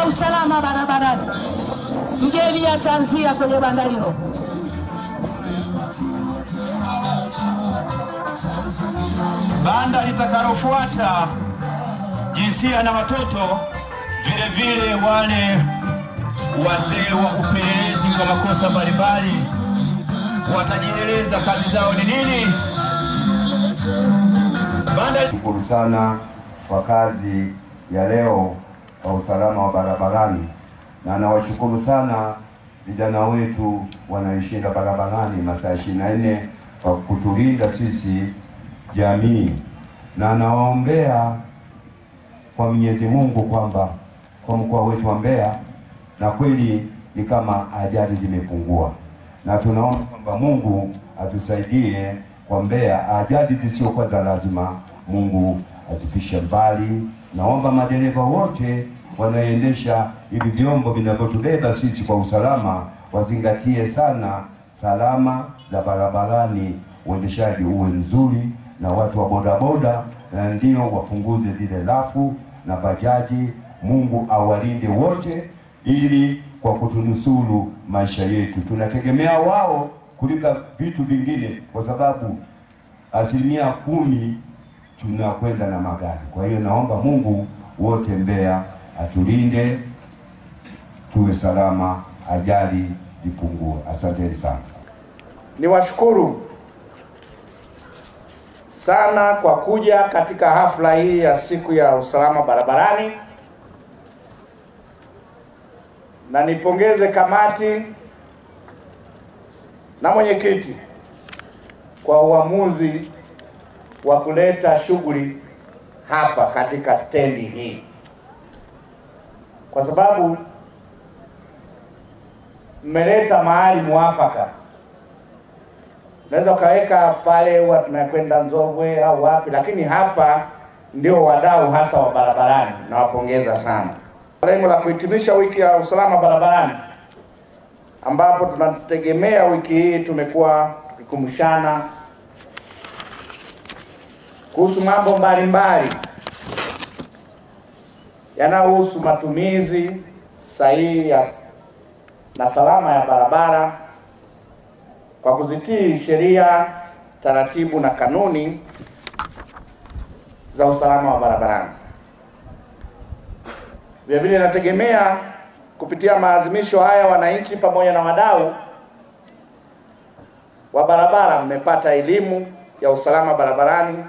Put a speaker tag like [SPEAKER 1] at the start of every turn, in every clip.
[SPEAKER 1] ya usalama barabarani. Mgeni ataanzia kwenye banda hilo.
[SPEAKER 2] Banda litakalofuata jinsia na watoto, vile vile wale wazee wa upelelezi kwa makosa mbalimbali watajieleza kazi zao ni nini.
[SPEAKER 3] Shukuru sana kwa kazi ya leo kwa usalama wa barabarani, na nawashukuru sana vijana wetu wanaishinda barabarani masaa 24 kwa kutulinda sisi jamii, na nawaombea kwa Mwenyezi Mungu kwamba kwa mkoa wetu wa Mbeya na kweli ni kama ajali zimepungua, na tunaomba kwamba Mungu atusaidie kwa Mbeya ajali zisiokuwa za lazima Mungu azipishe mbali. Naomba madereva wote wanaendesha hivi vyombo vinavyotubeba sisi kwa usalama wazingatie sana salama za barabarani, uendeshaji uwe mzuri, na watu wa bodaboda ndio wapunguze zile lafu na bajaji. Mungu awalinde wote ili kwa kutunusuru maisha yetu. Tunategemea wao kuliko vitu vingine, kwa sababu 10% tunakwenda na magari. Kwa hiyo naomba Mungu wote Mbeya atulinde, tuwe salama, ajali zipungue. Asanteni sana.
[SPEAKER 4] Niwashukuru sana kwa kuja katika hafla hii ya siku ya usalama barabarani, na nipongeze kamati na mwenyekiti kwa uamuzi wa kuleta shughuli hapa katika stendi hii, kwa sababu mmeleta mahali muafaka. Unaweza ukaweka pale huwa tunakwenda Nzovwe au wapi, lakini hapa ndio wadau hasa wa barabarani. Nawapongeza sana. Lengo la kuhitimisha wiki ya usalama barabarani, ambapo tunategemea wiki hii tumekuwa tukikumbushana kuhusu mambo mbalimbali yanayohusu matumizi sahihi na salama ya barabara kwa kuzitii sheria, taratibu na kanuni za usalama wa barabarani. Vile vile nategemea kupitia maadhimisho haya wananchi pamoja na wadau wa barabara mmepata elimu ya usalama barabarani,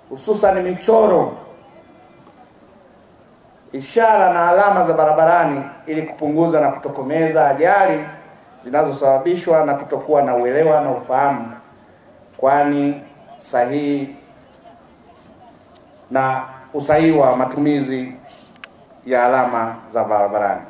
[SPEAKER 4] hususan michoro, ishara na alama za barabarani, ili kupunguza na kutokomeza ajali zinazosababishwa na kutokuwa na uelewa na ufahamu kwani sahihi na usahihi wa matumizi ya alama za barabarani.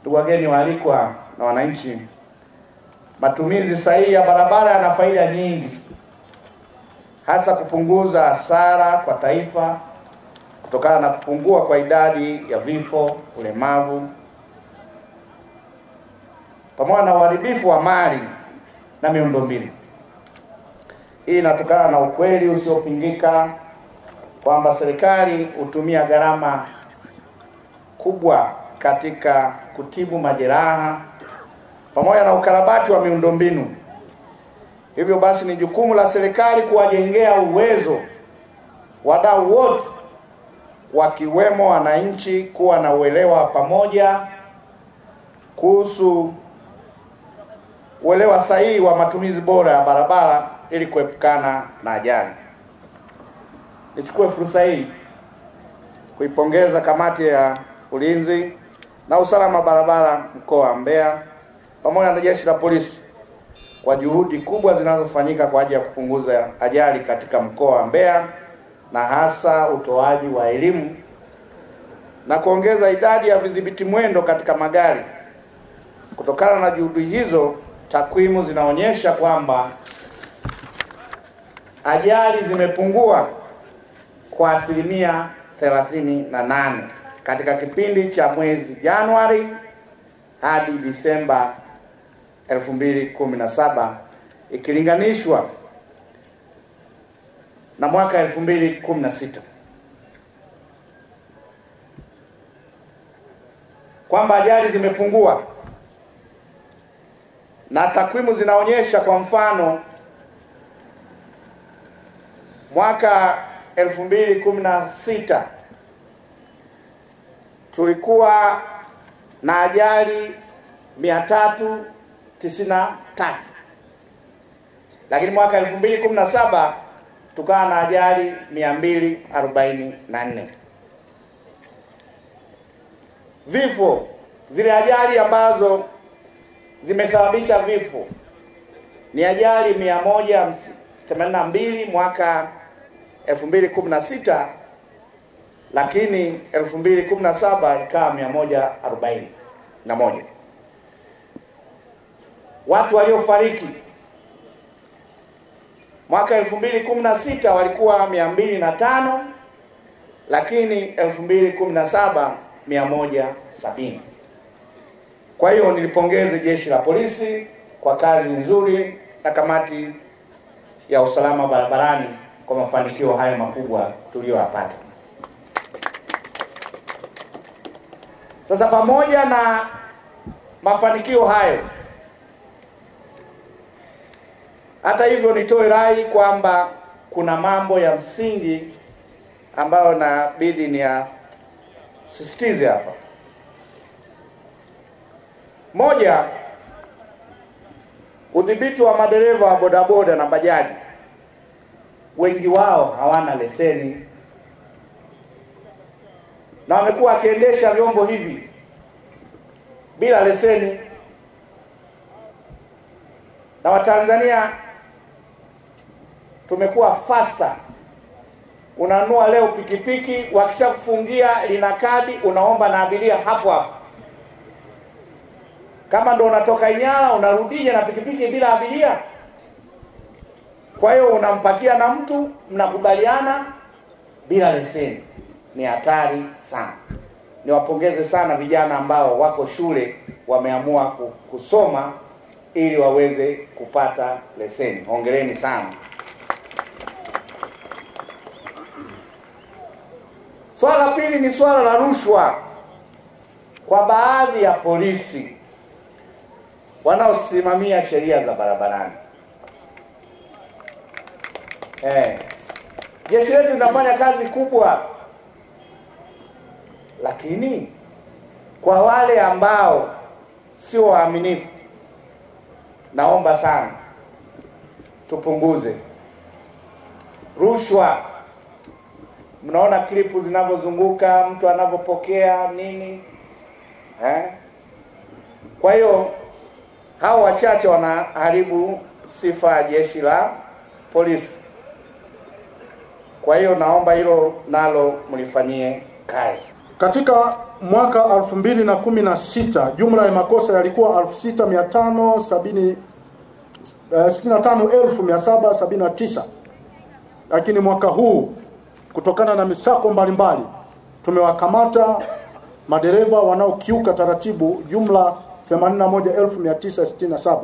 [SPEAKER 4] Ndugu wageni waalikwa na wananchi, matumizi sahihi ya barabara yana faida nyingi, hasa kupunguza hasara kwa taifa kutokana na kupungua kwa idadi ya vifo, ulemavu, pamoja na uharibifu wa mali na miundombinu. Hii inatokana na ukweli usiopingika kwamba serikali hutumia gharama kubwa katika kutibu majeraha pamoja na ukarabati wa miundombinu. Hivyo basi ni jukumu la serikali kuwajengea uwezo wadau wote, wakiwemo wananchi, kuwa na uelewa pamoja kuhusu uelewa sahihi wa matumizi bora ya barabara ili kuepukana na ajali. Nichukue fursa hii kuipongeza kamati ya ulinzi na usalama barabara mkoa wa Mbeya pamoja na jeshi la polisi kwa juhudi kubwa zinazofanyika kwa ajili ya kupunguza ajali katika mkoa wa Mbeya, na hasa utoaji wa elimu na kuongeza idadi ya vidhibiti mwendo katika magari. Kutokana na juhudi hizo, takwimu zinaonyesha kwamba ajali zimepungua kwa 38% katika kipindi cha mwezi Januari hadi Disemba 2017 ikilinganishwa na mwaka 2016. kwamba ajali zimepungua, na takwimu zinaonyesha, kwa mfano mwaka 2016 tulikuwa na ajali 393, lakini mwaka 2017 tukawa na ajali 244. Vifo, zile ajali ambazo zimesababisha vifo ni ajali 182 mwaka 2016, lakini 2017 ikawa 141. Watu waliofariki mwaka 2016 walikuwa 205, lakini 2017 170. Kwa hiyo nilipongeze Jeshi la Polisi kwa kazi nzuri na kamati ya usalama barabarani kwa mafanikio haya makubwa tuliyoyapata. Sasa pamoja na mafanikio hayo, hata hivyo nitoe rai kwamba kuna mambo ya msingi ambayo inabidi niyasisitize hapa. Moja, udhibiti wa madereva wa bodaboda na bajaji. Wengi wao hawana leseni na wamekuwa wakiendesha vyombo hivi bila leseni, na Watanzania tumekuwa faster. Unanunua leo pikipiki, wakishakufungia lina kadi, unaomba na abiria hapo hapo. Kama ndo unatoka Inyala unarudia na pikipiki bila abiria. Kwa hiyo unampakia na mtu, mnakubaliana bila leseni. Ni hatari sana. Niwapongeze sana vijana ambao wako shule wameamua kusoma ili waweze kupata leseni. Hongereni sana. Swala la pili ni swala la rushwa kwa baadhi ya polisi wanaosimamia sheria za barabarani. Jeshi letu linafanya kazi kubwa, lakini kwa wale ambao sio waaminifu, naomba sana tupunguze rushwa. Mnaona klipu zinazozunguka, mtu anavyopokea nini, Kwa hiyo hao wachache wanaharibu sifa ya Jeshi la Polisi. Kwa hiyo naomba hilo nalo mlifanyie kazi.
[SPEAKER 5] Katika mwaka 2016 jumla ya makosa yalikuwa 65,779, lakini mwaka huu kutokana na misako mbalimbali tumewakamata madereva wanaokiuka taratibu jumla 81,967.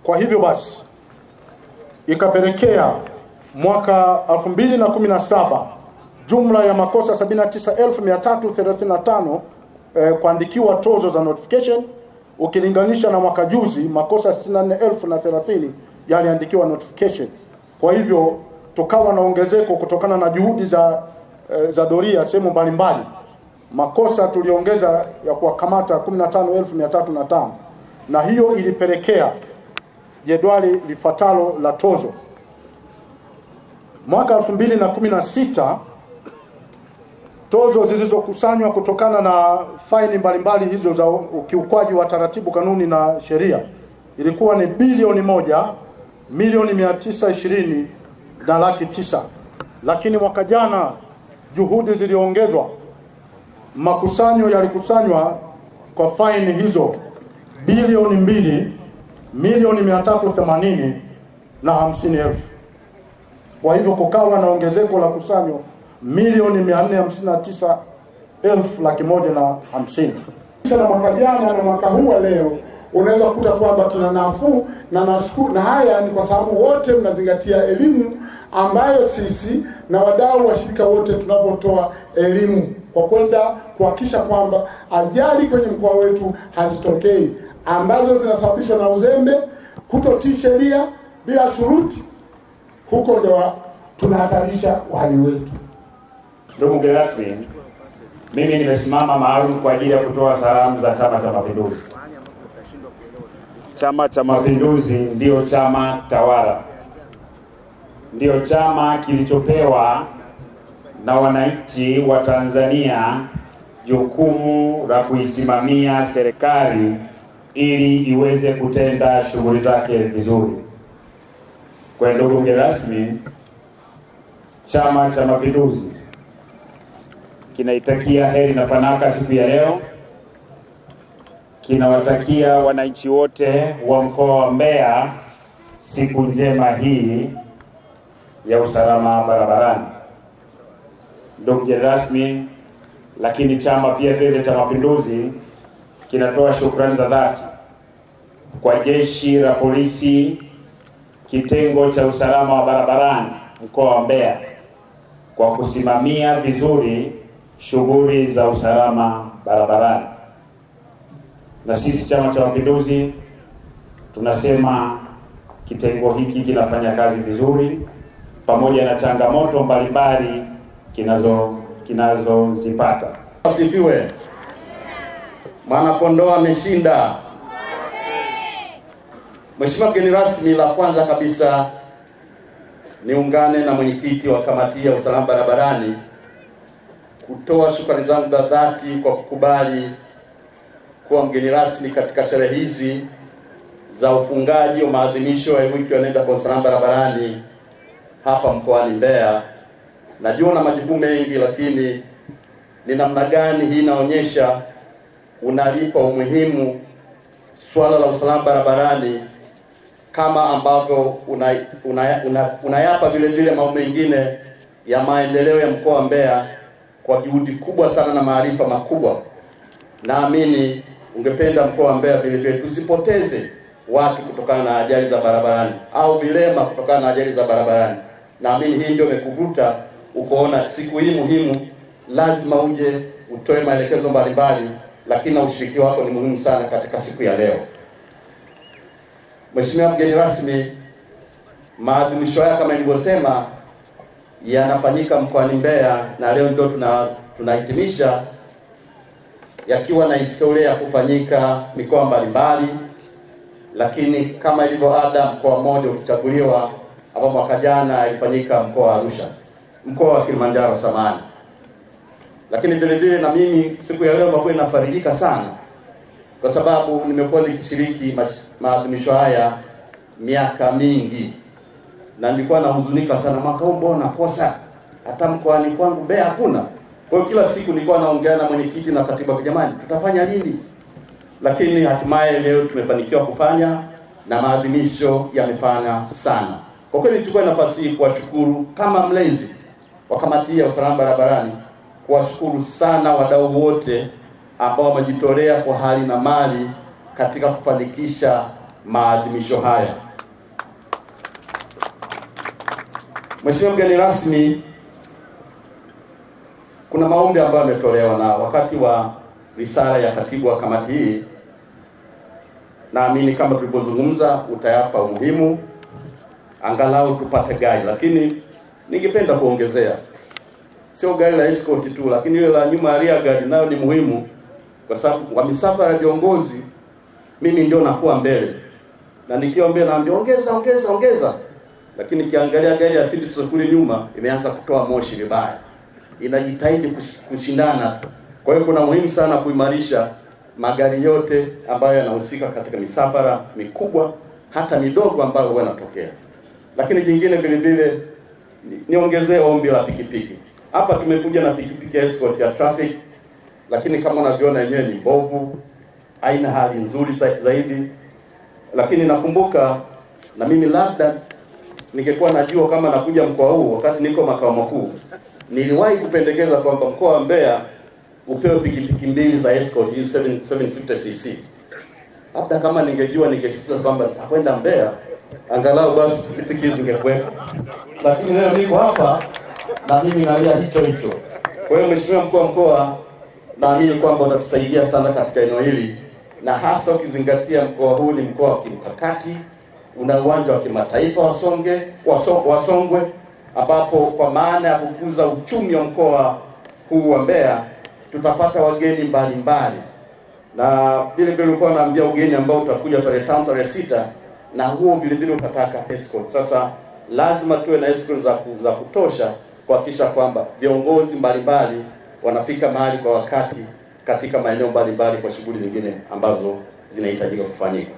[SPEAKER 5] Kwa hivyo basi ikapelekea mwaka 2017 jumla ya makosa 79,335 kuandikiwa tozo za notification, ukilinganisha na mwaka juzi makosa 64,030 yaliandikiwa notification. Kwa hivyo tukawa na ongezeko kutokana na juhudi za doria sehemu mbalimbali. Makosa tuliongeza ya kuwakamata 15,305, na hiyo ilipelekea jedwali lifuatalo la tozo. Mwaka 2016 tozo zilizokusanywa kutokana na faini mbalimbali hizo za ukiukwaji wa taratibu, kanuni na sheria ilikuwa ni bilioni 1,920 na laki 9. Lakini mwaka jana juhudi ziliongezwa, makusanyo yalikusanywa kwa faini hizo bilioni 2,380 na 50,000. Kwa hivyo kukawa na ongezeko la kusanyo milioni 459,150.
[SPEAKER 6] Na mwaka jana na mwaka huu leo unaweza kukuta kwamba tuna nafuu, na nashukuru, na haya ni kwa sababu wote mnazingatia elimu ambayo sisi na wadau wa shirika wote tunapotoa elimu. kwa kwenda kuhakikisha kwamba ajali kwenye mkoa wetu hazitokei ambazo zinasababishwa na uzembe, kutotii sheria bila shuruti. Huko ndio tunahatarisha uhai wetu.
[SPEAKER 7] Ndugu mgeni rasmi, mimi nimesimama maalum kwa ajili ya kutoa salamu za Chama cha Mapinduzi. Chama cha Mapinduzi ndio chama tawala, ndio chama kilichopewa na wananchi wa Tanzania jukumu la kuisimamia serikali ili iweze kutenda shughuli zake vizuri. Kwa ndugu mgeni rasmi, Chama cha Mapinduzi kinaitakia heri na fanaka siku ya leo. Kinawatakia wananchi wote wa mkoa wa Mbeya siku njema hii ya usalama barabarani. Ndugu mgeni rasmi, lakini chama pia vile cha Mapinduzi kinatoa shukrani za dhati kwa Jeshi la Polisi kitengo cha usalama wa barabarani mkoa wa Mbeya kwa kusimamia vizuri shughuli za usalama barabarani. Na sisi Chama cha Mapinduzi tunasema kitengo hiki kinafanya kazi vizuri pamoja na changamoto mbalimbali kinazozipata.
[SPEAKER 8] Asifiwe. Mwana kondoo ameshinda. Mheshimiwa mgeni rasmi, la kwanza kabisa niungane na mwenyekiti wa kamati ya usalama barabarani kutoa shukrani zangu za dhati kwa kukubali kuwa mgeni rasmi katika sherehe hizi za ufungaji wa maadhimisho ya wiki ya nenda kwa usalama barabarani hapa mkoani Mbeya. Najua na majukumu mengi, lakini ni namna gani hii inaonyesha unalipa umuhimu swala la usalama barabarani kama ambavyo unayapa vile vile mambo mengine ya maendeleo ya mkoa wa Mbeya kwa juhudi kubwa sana na maarifa makubwa. Naamini ungependa mkoa wa Mbeya vile vile tusipoteze watu kutokana na ajali za barabarani au vilema kutokana na ajali za barabarani. Naamini hii ndio imekuvuta ukoona siku hii muhimu lazima uje utoe maelekezo mbalimbali, lakini na ushiriki wako ni muhimu sana katika siku ya leo. Mheshimiwa mgeni rasmi, maadhimisho haya kama nilivyosema yanafanyika mkoani Mbeya na leo ndio tunahitimisha, yakiwa na historia ya kufanyika mikoa mbalimbali, lakini kama ilivyo ada mkoa mmoja ukichaguliwa, hapo mwaka jana ilifanyika mkoa wa Arusha, mkoa wa Kilimanjaro samani. Lakini vile vile na mimi siku ya leo nimekuwa nafarijika sana kwa sababu nimekuwa nikishiriki maadhimisho haya miaka mingi na nilikuwa nahuzunika sana, mwaka huu mbona nakosa hata mkoani kwangu Mbeya hakuna. Kwa hiyo kila siku nilikuwa naongea na mwenyekiti na katibu wa jamani, tutafanya lini? Lakini hatimaye leo tumefanikiwa kufanya na maadhimisho yamefana sana. Kwa kweli nichukue nafasi hii kuwashukuru kama mlezi wa kamati ya usalama barabarani, kuwashukuru sana wadau wote ambao wamejitolea kwa hali na mali katika kufanikisha maadhimisho haya. Mheshimiwa mgeni rasmi, kuna maombi ambayo yametolewa na wakati wa risala ya katibu wa kamati hii, naamini kama tulipozungumza utayapa umuhimu angalau tupate gari, lakini ningependa kuongezea sio gari la escort tu, lakini ile la nyuma ya gari nayo ni muhimu, kwa sababu kwa misafara ya viongozi mimi ndio nakuwa mbele na nikiwa mbele naambia ongeza, lakini kiangalia gari ya Philips kule nyuma imeanza kutoa moshi vibaya, inajitahidi kushindana. Kwa hiyo kuna muhimu sana kuimarisha magari yote ambayo yanahusika katika misafara mikubwa hata midogo ambayo huwa inatokea. Lakini jingine vile vile niongezee ombi la pikipiki. Hapa tumekuja na pikipiki ya escort ya traffic, lakini kama unavyoona yenyewe ni mbovu, haina hali nzuri zaidi. Lakini nakumbuka na mimi labda ningekuwa najua kama nakuja mkoa huu wakati niko makao makuu, niliwahi kupendekeza kwamba mkoa wa Mbeya upewe pikipiki mbili za escort 750cc. Labda kama ningejua ningesisitiza kwamba nitakwenda Mbeya, angalau basi pikipiki zingekuwepo. Lakini leo niko hapa na mimi nalia hicho. Kwa hiyo Mheshimiwa Mkuu wa Mkoa, naamini kwamba utatusaidia sana katika eneo hili, na hasa ukizingatia mkoa huu ni mkoa wa kimkakati, una uwanja wa kimataifa wa Songwe, ambapo kwa maana ya kukuza uchumi wa mkoa huu wa Mbeya tutapata wageni mbalimbali. Na vile vile ulikuwa naambia ugeni ambao utakuja tarehe 5 tarehe 6, na huo vile vile utataka escort. Sasa lazima tuwe na escort za kutosha kuhakikisha kwamba viongozi mbalimbali wanafika mahali kwa wakati katika maeneo mbalimbali kwa shughuli zingine ambazo zinahitajika kufanyika.